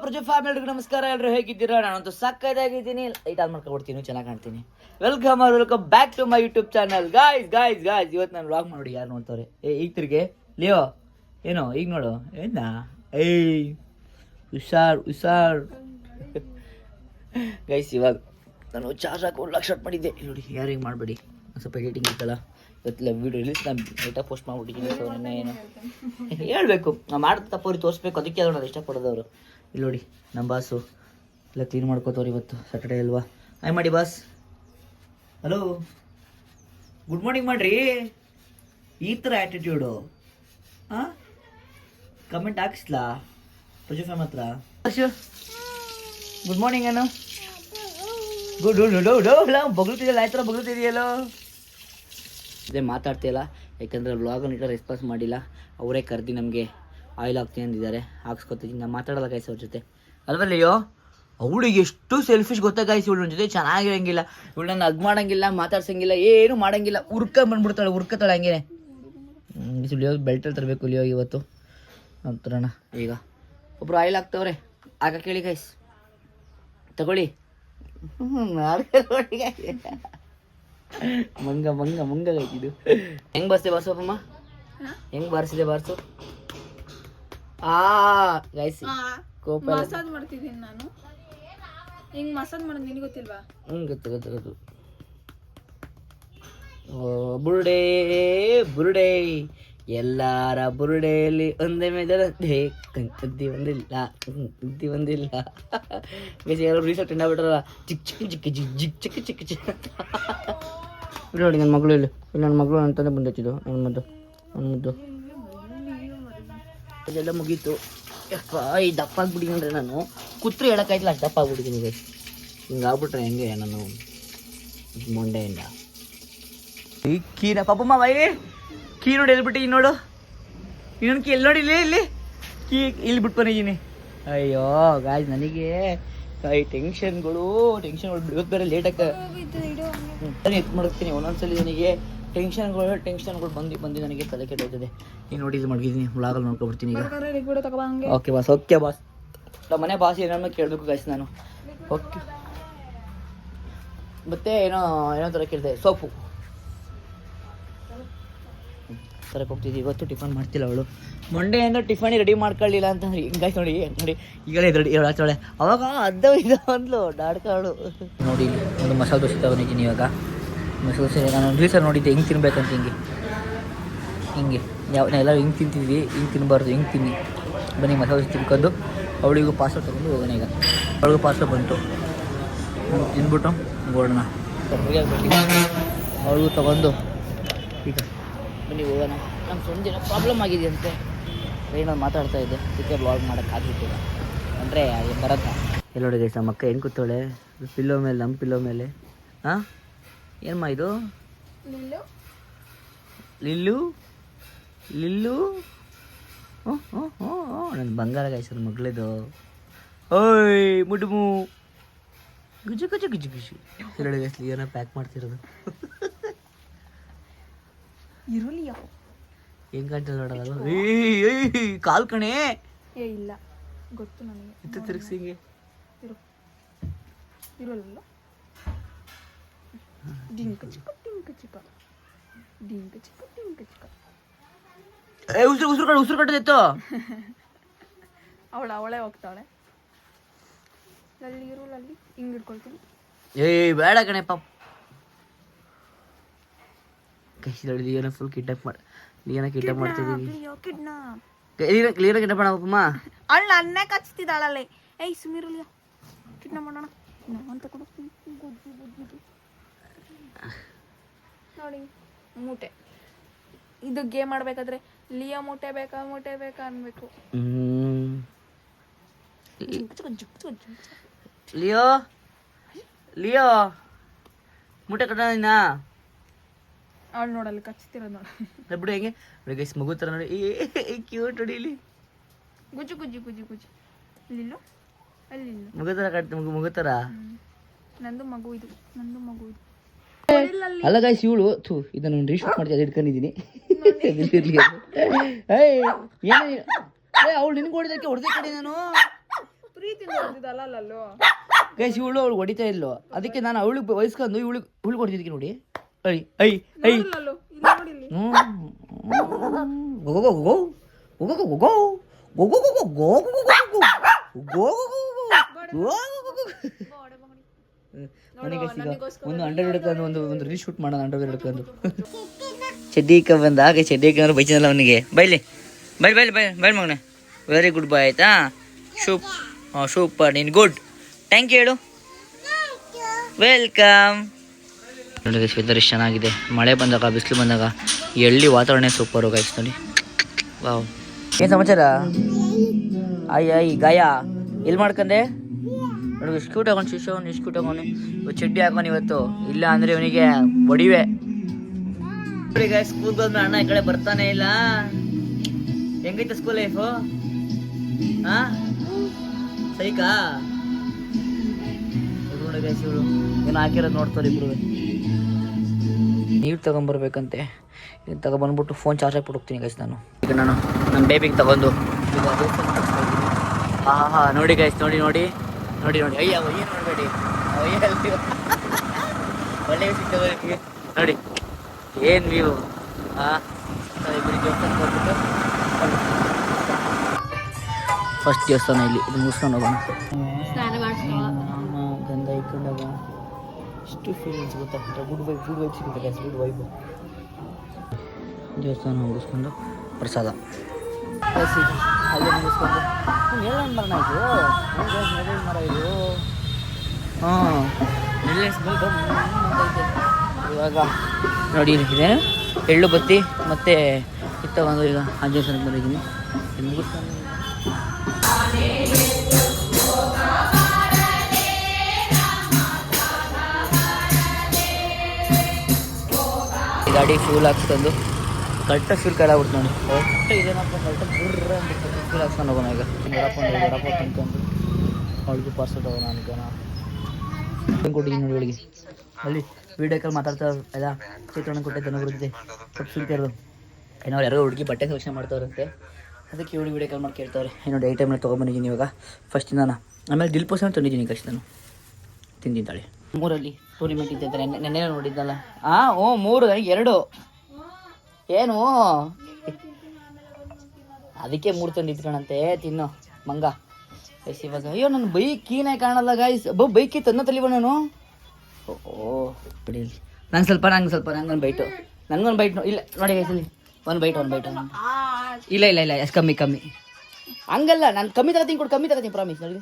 ಪ್ರಜೆ ಫ್ಯಾಮಿಲಿಗೆ ನಮಸ್ಕಾರ. ಎಲ್ಲರೂ ಹೇಗಿದ್ದೀರಾ? ನಾನಂತೂ ಸಕ್ಕದಾಗಿದ್ದೀನಿ. ಲೈಟ್ ಆನ್ ಮಾಡ್ಕೊಡ್ತೀನಿ, ಚೆನ್ನಾಗಿ ಕಾಣ್ತೀನಿ. Welcome back to my YouTube channel. Guys ಇವತ್ತು ನಾನು ವ್ಲಾಗ್ ಮಾಡಿ ಯಾರು ನೋಡ್ತಾರೆ? ಈಗ ತಿರ್ಗೆ ಲಿಯೋ ಏನೋ ಈಗ ನೋಡು ಏನ ಹುಷಾರ್ ಗೈಸ್. ಇವಾಗ ನಾನು ಚಾರ್ಜ್ ಹಾಕಿ 1 ಲಕ್ಷ ಶರ್ಟ್ ಮಾಡಿದ್ದೆ ನೋಡಿ. ಯಾರು ಹಿಂಗೆ ಮಾಡಬೇಡಿ, ಸ್ವಲ್ಪ ಎಡಿಟಿಂಗ್ ಇತ್ತಲ್ಲ ಇವತ್ತೆಲ್ಲ ವೀಡಿಯೋ ರಿಲೀಸ್ ನಾನು ಲೈಟಾಗಿ ಪೋಸ್ಟ್ ಮಾಡ್ಬಿಟ್ಟಿದ್ದೀನಿ. ಸೊ ನೆನ್ನೆ ಏನು ಹೇಳ್ಬೇಕು, ನಾವು ಮಾಡಿದ ತಪ್ಪವ್ರಿಗೆ ತೋರಿಸ್ಬೇಕು, ಅದಕ್ಕೆ ಅದು ನಾನು ಇಷ್ಟಪಡೋದವರು. ಇಲ್ಲಿ ನೋಡಿ ನಮ್ಮ ಬಾಸು ಎಲ್ಲ ಕ್ಲೀನ್ ಮಾಡ್ಕೋತವ್ರು. ಇವತ್ತು ಸ್ಯಾಟರ್ಡೇ ಅಲ್ವಾ? ಹಾಯ್ ಮಾಡಿ ಬಾಸ್. ಹಲೋ, ಗುಡ್ ಮಾರ್ನಿಂಗ್ ಮಾಡ್ರಿ. ಈ ಥರ ಆ್ಯಟಿಟ್ಯೂಡು ಹಾಂ ಕಮೆಂಟ್ ಹಾಕಿಸ್ಲಾ ಪ್ರಜು ಫ್ಯಾಮ್ ಹತ್ರ? ಗುಡ್ ಮಾರ್ನಿಂಗ್ ಏನು ಗುಡ್ ಬಗ್ಲುತ್ತಿದೆಯಲ್ಲ, ಆ ಥರ ಬಗ್ಲುತ್ತಿದೆಯಲ್ಲೋ. ಅದೇ ಮಾತಾಡ್ತಿಲ್ಲ, ಯಾಕಂದರೆ ವ್ಲಾಗ್ ನೀಟಾಗಿ ರೆಸ್ಪಾನ್ಸ್ ಮಾಡಿಲ್ಲ. ಅವರೇ ಕರೆದು ನಮಗೆ ಆಯಿಲ್ ಹಾಕ್ತೀನಿ ಅಂದಿದ್ದಾರೆ, ಹಾಕ್ಸ್ಕೊತಿದ್ದೀನಿ. ನಾನು ಮಾತಾಡಲ್ಲ ಗೈಸ್ ಅವ್ರ ಜೊತೆ. ಅಲ್ವಲ್ಲಯ್ಯೋ, ಅವಳಿಗೆ ಎಷ್ಟು ಸೆಲ್ಫಿಶ್ ಗೊತ್ತಾ ಗೈಸ್. ಇವಳು ನನ್ನ ಜೊತೆ ಚೆನ್ನಾಗಿರಂಗಿಲ್ಲ, ಇವಳು ನನ್ನ ಹಗ್ ಮಾಡೋಂಗಿಲ್ಲ, ಮಾತಾಡ್ಸಂಗಿಲ್ಲ, ಏನು ಮಾಡೋಂಗಿಲ್ಲ. ಉರ್ಕತ್ತಾಳೆ ಹಂಗೆ. ಲಿಯೋ ಬೆಲ್ಟ್ ತರಬೇಕು ಲಿಯೋ ಇವತ್ತು ಅಂತರೋಣ. ಈಗ ಒಬ್ರು ಆಯಿಲ್ ಹಾಕ್ತವ್ರೆ, ಆಗ ಕೇಳಿ ಗೈಸ್, ತಗೊಳ್ಳಿ. ಮಂಗ ಗೈತಿದು. ಹೆಂಗ್ ಬಾರಿಸಿದೆ ಬಾರ್ಸು ಅಪ್ಪಮ್ಮ? ಹೆಂಗ್ ಬಾರಿಸಿದೆ ಬಾರ್ಸು? ಗೈಸ್ ಕೋಪ ಮಸಾಜ್ ಮಾಡ್ತಿದ್ದೀನಿ ನಾನು. ಹಿಂಗ್ ಮಸಾಜ್ ಮಾಡೋದು ನಿನಗೆ ಗೊತ್ತಿಲ್ವಾ? ಗೊತ್ತು. ಬುರುಡೆ ಎಲ್ಲಾರ ಬುರುಡೆಯಲ್ಲಿ ಒಂದೇ ಮೇದರಂತೆ ಕದ್ದಿ ಒಂದಿಲ್ಲ ಯಾರು ರೀಸೆಂಟ್ ಎಂಡ ಬಿಟ್ರಲ್ಲ, ಚಿಕ್ಕ ನೋಡಿ. ನನ್ನ ಮಗಳು ಇಲ್ಲಿ ನನ್ನ ಮಗಳು ಅಂತಂದ್ರೆ ಬಂದಿದ್ದು ನನ್ನ ಮುದ್ದು ಅದೆಲ್ಲ ಮುಗೀತು. ಯಪ್ಪ ಈ ದಪ್ಪ ಆಗ್ಬಿಟ್ಟಿದ್ದೀನಿ ಅಂದರೆ ನಾನು ಕುತ್ರೆ ಹೇಳೋಕ್ಕಾಯ್ತಿಲ್ಲ, ಅಷ್ಟು ದಪ್ಪ ಆಗ್ಬಿಟ್ಟಿದ್ದೀನಿ ಗೈಸ್. ಹಿಂಗೆ ಆಗ್ಬಿಟ್ರೆ ಹೆಂಗೆ ನಾನು ಮೊಂಡೆಯಿಂದ. ಈ ಕೀನ ಪಾಪಮ್ಮ ಬೈ ಕೀ ನೋಡಿ ಎಲ್ಬಿಟ್ಟು ನೋಡು. ಇನ್ನೊಂದು ಕೀ ಎಲ್ಲಿ ನೋಡಿ, ಇಲ್ಲಿ ಕೀ ಇಲ್ಲಿ ಬಿಟ್ಟು ಬಂದಿದ್ದೀನಿ. ಅಯ್ಯೋ ಗಾಯ್ಸ್, ನನಗೆ ಟೆನ್ಷನ್ಗಳು ಇವತ್ತು ಬೇರೆ ಲೇಟಾಗಿ ಎತ್ತು ಮಾಡ್ತೀನಿ. ಒಂದೊಂದ್ಸಲಿ ನನಗೆ ಟೆನ್ಷನ್ಗಳು ಬಂದು ನನಗೆ ತಲೆ ಕೆಟ್ಟೋಗ್ತದೆ. ಈಗ ನೋಡಿ ಇದು ಮಡಗಿದ್ದೀನಿ, ವ್ಲಾಗಲ್ಲಿ ನೋಡ್ಕೊಬಿಡ್ತೀನಿ ಈಗ. ಓಕೆ ಬಾಸ್ ನಮ್ಮ ಮನೆ ಬಾಸ್ ಏನೋ ಕೇಳಬೇಕು ಗೈಸ್ ನಾನು. ಓಕೆ ಮತ್ತೆ ಏನೋ ಥರ ಕೇಳಿದೆ, ಸೋಪು ತರಕ್ಕೆ ಹೋಗ್ತಿದ್ವಿ. ಇವತ್ತು ಟಿಫನ್ ಮಾಡ್ತಿಲ್ಲ ಅವಳು. ಮಂಡೆಯಿಂದ ಟಿಫನ್ ರೆಡಿ ಮಾಡ್ಕೊಳ್ಳಿಲ್ಲ ಅಂತ ಹಿಂಗಾಯ್ತು ನೋಡಿ. ಈಗಲೇ ರೆಡಿ ಹೇಳಾಚಾಳೆ, ಅವಾಗ ಅದ ಇದು ಅಂದ್ಲು ಡಾಡ್ಕಾಳು. ನೋಡಿ ಒಂದು ಮಸಾಲೆ ದೋಸೆ ತಗೊಂಡಿದ್ದೀನಿ. ಇವಾಗ ಮಸಾಲೆ ದೋಸೆ ನಾನು ರೀಸರ್ ನೋಡಿದ್ದೆ ಹಿಂಗೆ ತಿನ್ಬೇಕಂತ. ಹಿಂಗೆ ಎಲ್ಲರೂ ಹಿಂಗೆ ತಿಂತಿದ್ವಿ, ಹಿಂಗೆ ತಿನ್ನಬಾರ್ದು, ಹಿಂಗೆ ತಿನ್ನಿ. ಬನ್ನಿ ಮಸಾಲೆ ದೋಸೆ ತಿನ್ಕೊಂಡು ಅವಳಿಗೂ ಪಾರ್ಸಲ್ ತೊಗೊಂಡು ಹೋಗೋಣ. ಈಗ ಅವಳಿಗೂ ಪಾರ್ಸಲ್ ಬಂತು, ತಿಂದ್ಬಿಟ್ಟು ಓಡೋಣ. ಅವಳಿಗೂ ತೊಗೊಂಡು ಈಗ ಬನ್ನಿ ಹೋಗೋಣ. ನಮ್ಮ ಫ್ರೆಂಡ್ ಏನೋ ಪ್ರಾಬ್ಲಮ್ ಆಗಿದೆಯಂತೆ, ಏನೋ ಮಾತಾಡ್ತಾ ಇದ್ದೆ, ಅದಕ್ಕೆ ಬ್ಲಾಗ್ ಮಾಡೋಕ್ಕಾಗ್ಬಿಟ್ಟಿಲ್ಲ ಅಂದರೆ ಬರತ್ತ. ಎಲ್ಲ ನೋಡಿ ಗೈಸ್, ನಮ್ಮ ಅಕ್ಕ ಹೆಂಗೆ ಕೂತವಳೆ ಪಿಲ್ಲೋ ಮೇಲೆ, ನಮ್ಮ ಪಿಲ್ಲೋ ಮೇಲೆ. ಹಾಂ ಏನಮ್ಮ ಇದು? ಲಿಲ್ಲು ನನ್ನ ಬಂಗಾರ ಗೈಸ್, ನನ್ನ ಮಗಳಿದು. ಓಯ್ ಮುಡುಮು ಗುಜು ಎಲ್ಲ ಗೈಸ್, ಏನೋ ಪ್ಯಾಕ್ ಮಾಡ್ತಿರೋದು. ಇರುಲಿಯೋ ಹೆಂಗ್ ಕಾಣ್ತದೆ ನೋಡೋದು. ಕಾಲ್ ಕಣೆ ಇಲ್ಲ ಗೊತ್ತು ನನಗೆ. ಇತ್ತು ತಿರುಗಿಸಿ ಹಿಂಗೆ ಇರೋಲ್ಲ. ಉಸಿರು ಕಟ್ಟದಿತ್ತು. ಅವಳೇ ಹೋಗ್ತಾಳೆ. ಅಲ್ಲಿ ಇರೋಲ್ಲಲ್ಲಿ ಹಿಂಗೆ ಇಟ್ಕೊಳ್ತೀನಿ. ಬೇಡ ಕಣೆ ಪಾಪ. ಲಿಯೋನ ಫುಲ್ ಕಿಡ್ನಾಪ್ ಮಾಡ್ತಿದ್ದೀವಿ. ಕ್ಲಿಯರ್ ಕಿಡ್ನಾಪ್ ಮಾಡಪ್ಪ. ಅವಳು ನನ್ನೇ ಕಚ್ತಿದ್ದಾಳಲ್ಲೇ. ಏಯ್ ಸುಮಿರುಲಿಯೋ, ಕಿಡ್ನಾಪ್ ಮಾಡೋಣ ಅಂತ ಕೊಡು. ನೋಡಿ ಮೂಟೆ, ಇದು ಗೇಮ್ ಮಾಡ್ಬೇಕಾದ್ರೆ ಲಿಯೋ ಮೂಟೆ ಬೇಕಾ ಅನ್ಬೇಕು. ಲಿಯೋ ಮೂಟೆ ಕಟ್ಟೋಣ. ಅವಳು ನೋಡಲ್ಲಿ ಕಚ್ತಿರೋದು ನೋಡ ಬಿಡು. ಹೆಂಗೆ ಗೈಸ್ ಮಗು ಥರ ನೋಡಿ, ಕ್ಯೂಟ್ ಹೊಡೀಲಿ. ಗುಜ್ಜು ಇಲ್ಲಿಲ್ಲ, ಅಲ್ಲಿಲ್ಲ ಮಗು ಥರ ಮಗು ಥರ. ನಂದು ಮಗು ಇದು. ಅಲ್ಲ ಗೈಸ್, ಇವಳು ಇದನ್ನು ರೀಶೂಟ್ ಮಾಡ್ತೀನಿ, ಅದು ಇಟ್ಕೊಂಡಿದ್ದೀನಿ. ಅವಳು ನಿನ್ಗೆ ಹೊಡೆದಕ್ಕೆ ಹೊಡೆದ ಕಡೆ ನಾನು ಗೈಸ್ ಇವಳು ಅವಳು ಹೊಡಿತಾ ಇದ್ಲು, ಅದಕ್ಕೆ ನಾನು ಅವಳಿಗೆ ವಯಸ್ಕೊಂಡು ಇವಳಿಗೆ ಹೊಡಿತಿದ್ದೆ ನೋಡಿ. ಐ ಐ ಐ ಒಂದು ಅಂಡರ್ ಹಿಡ್ಕೊಂಡು ಒಂದು ರೀಲ್ ಶೂಟ್ ಮಾಡೋಣ. ಅಂಡರ್ ಹಿಡ್ಕೊಂಡು ಚಡ್ಡಿಕ ಬಂದ ಹಾಗೆ ಚಡ್ಡಿಕ ಬೈಚಿನಲ್ಲ ಅವನಿಗೆ. ಬೈಲಿ ಬೈಲ್ ಬೈಲ್ ಬೈಲ್ ಬೈಲ್ ಮಗನೆ. ವೆರಿ ಗುಡ್ ಬಾಯ್ ಆಯ್ತಾ. ಸೂಪರ್ ನೀನು ಗುಡ್. ಥ್ಯಾಂಕ್ ಯು ಹೇಳು. ವೆಲ್ಕಮ್. ನೋಡಿ ಗೈಸ್ ವೆದರ್ ಎಷ್ಟು ಚೆನ್ನಾಗಿದೆ. ಮಳೆ ಬಂದಾಗ ಬಿಸಿಲು ಬಂದಾಗ ಎಳ್ಳಿ ವಾತಾವರಣ ಸೂಪರು ಗೈಸ್ ನೋಡಿ. ವಾವ್ ಏನು ಸಮಾಚಾರ? ಅಯ್ಯ ಗಾಯ ಎಲ್ಲಿ ಮಾಡ್ಕಂಡೆ ನೋಡಿ. ಎಷ್ಟು ಕ್ಯೂಟ್ ಹಾಕೊಂಡು ಶಿಶೋನ್ ಎಷ್ಟು ಕ್ಯೂಟ್ ಹಾಕೊಂಡು ಚಡ್ಡಿ ಹಾಕೊಂಡು ಇವತ್ತು. ಇಲ್ಲ ಅಂದರೆ ಇವನಿಗೆ ಒಡಿವೆ. ನೋಡಿ ಗೈಸ್ ಸ್ಕೂಲ್ ಬಂದ್ರೆ ಅಣ್ಣ ಈ ಕಡೆ ಬರ್ತಾನೆ ಇಲ್ಲ. ಹೆಂಗೈತೆ ಸ್ಕೂಲ್ ಲೈಫು? ಹಾಂ ಸೈಕಾ? ನೋಡಿ ಗೈಸ್ ಇವಳು ಏನು ಹಾಕಿರೋದು ನೋಡ್ತಾರೆ ಇಬ್ರು. ನೀರು ತಗೊಂಬರ್ಬೇಕಂತೆ. ಇದು ತಗೊಬಂದ್ಬಿಟ್ಟು ಫೋನ್ ಚಾರ್ಜ್ ಹಾಕ್ಬಿಟ್ಟು ಹೋಗ್ತೀನಿ ಗೈಸ್ ನಾನು. ಈಗ ನಾನು ನಮ್ಮ ಬೇಬಿಗೆ ತಗೊಂಡು ಹಾಂ ನೋಡಿ ಗೈಸ್ ನೋಡಿ ನೋಡಿ ನೋಡಿ ನೋಡಿ. ಅಯ್ಯ ಏನು ನೋಡಬೇಡಿ ಒಳ್ಳೆ ಸಿಗ್ತದೆ ನೋಡಿ. ಏನು ನೀವು ಹಾಂ ಫಸ್ಟ್ ದೇವಸ್ಥಾನ ಇಲ್ಲಿ ಇದು ಮುಗಿಸ್ಕೊಂಡು ಹೋಗೋಣ. ಗಂಧ ಇಟ್ಕೊಂಡಾಗ ಎಷ್ಟು ಫೀಲಿಂಗ್ಸ್ ಗೊತ್ತಾ. ಗುಡ್ ವೈಬ್ ಸಿಗುತ್ತೆ ಗೈಸ್. Good vibe. ದೇವಸ್ಥಾನ ಮುಗಿಸ್ಕೊಂಡು ಪ್ರಸಾದ ಅಲ್ಲಿ ಮುಗಿಸ್ಕೊಂಡು ನೆರಳು ಮರ ಇದು. ನೆರಳು ಮರ ಇದು. ಹಾಂ ನೆರಳು ಸ್ಮೆಲ್ ಇವಾಗ ನೋಡಿ ಇದೆ ಎಳ್ಳು ಬತ್ತಿ ಮತ್ತು ಇದು ತಗೊಂಡು ಈಗ ಆ ದೇವಸ್ಥಾನಕ್ಕೆ ಬಂದಿದ್ದೀನಿ. ಮುಗಿಸ್ಕೊಂಡು ಗಾಡಿ ಫ್ಯೂಲ್ ಹಾಕ್ಸ್ಕೊಂಡು ಕರೆಕ್ಟಾಗಿ ಫ್ಯೂಲ್ ಕಾಲಾಗ್ಬಿಡ್ತು ನೋಡಿ. ಕರೆಕ್ಟಾಗಿ ಇದೇನಪ್ಪ ಕರೆಕ್ಟಾಗಿ ಬುರ್ರ ಅಂದ್ಬಿಟ್ಟು ಫ್ಯೂಲ್ ಹಾಕ್ಸ್ಕೊಂಡು ಹೋಗೋಣ. ಈಗ ವಡಪ್ಪ ತಿನ್ಕೊಂಡು ಅವಳಿಗೆ ಪಾರ್ಸಲ್ ತಗೋಣ ಅನ್ಕೋಣ. ಕೊಟ್ಟಿದ್ದೀನಿ ನೋಡಿ ಅವಳಿಗೆ. ಅಲ್ಲಿ ವೀಡಿಯೋ ಕಾಲ್ ಮಾತಾಡ್ತಾ ಎಲ್ಲ ಚಿತ್ರಣ ಕೊಟ್ಟಿದ್ದೆ ನೋಡಿದ್ದೆ ಸ್ವಲ್ಪ ಸ್ವೀಟ್ ಇರೋದು. ಏನೋ ಯಾರೋ ಹುಡುಗಿ ಬಟ್ಟೆ ಸೆಲೆಕ್ಷನ್ ಮಾಡ್ತಾವ್ರಂತೆ, ಅದಕ್ಕೆ ಇವಳು ವೀಡಿಯೋ ಕಾಲ್ ಮಾಡಿ ಕೇಳ್ತಾವ್ರೆ. ನೋಡಿ ಐಟಮ್ನ ತೊಗೊಂಬಂದಿದ್ದೀನಿ ಇವಾಗ ಫಸ್ಟ್ ನಾನು. ಆಮೇಲೆ ದಿಲ್ ಪೋಸನ್ನು ತಂದಿದ್ದೀನಿ ಕಷ್ಟ ನಾನು ತಿಂದಿದ್ದಾಳೆ. 3 ಟೂರ್ನಿಮೆಂಟ್ ಇದ್ದಂತೆ ನೆನ್ನೆ ನೋಡಿದ್ದಲ್ಲ. ಹಾಂ 3 2 ಏನು ಅದಕ್ಕೆ 3 ತಂದಿದ್ಕಣಂತೆ. ತಿನ್ನೋ ಮಂಗ ಗೈಸ್. ಇವಾಗ ಅಯ್ಯೋ ನನ್ನ ಬೈಕ್ ಕೀನೇ ಕಾಣಲ್ಲ ಗೈಸ್. ಬೈಕಿ ತಂದ ತಲಿವ ನಾನು. ಬಿಡಿ ನಂಗೆ ಸ್ವಲ್ಪ ನಂಗೊಂದು ಬೈಟು ಇಲ್ಲ ನೋಡಿ ಗೈಸ್. ಇಲ್ಲಿ ಒಂದು ಬೈಟ್ ಇಲ್ಲ ಅಷ್ಟು ಕಮ್ಮಿ ಹಂಗಲ್ಲ. ನಾನು ಕಮ್ಮಿ ತಗೋತೀನಿ ಪ್ರಾಮಿಸ್ ನೋಡಿ.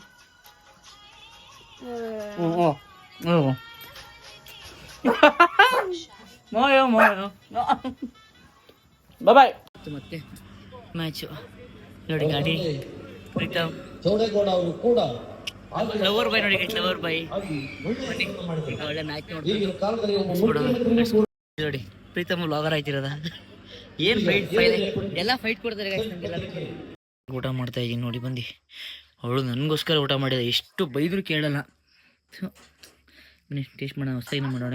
ಬಾಯ್. ಮತ್ತೆ ಮ್ಯಾಚು ನೋಡಿ ಗಾಡಿ ಲವರ್ ಬಾಯ್ ನೋಡಿ. ಲವರ್ ಬಾಯ್ ಒಳ್ಳೆ ಮ್ಯಾಚ್ ನೋಡಿ. ಪ್ರೀತಮ್ ಲಾಗರ್ ಆಯ್ತಿರೋದ. ಏನು ಫೈಟ್ ಎಲ್ಲ ಫೈಟ್ ಕೊಡ್ತಾರೆ ಗೈಸ್ ನಮಗೆಲ್ಲ. ಊಟ ಮಾಡ್ತಾ ಇದ್ದೀನಿ ನೋಡಿ ಬಂದು. ಅವಳು ನನಗೋಸ್ಕರ ಊಟ ಮಾಡಿದ. ಎಷ್ಟು ಬೈದರೂ ಕೇಳಲ್ಲ. ಬನ್ನಿ ಟೇಸ್ಟ್ ಮಾಡೋಣ. ಹೊಸದಾಗಿ ಮಾಡೋಣ.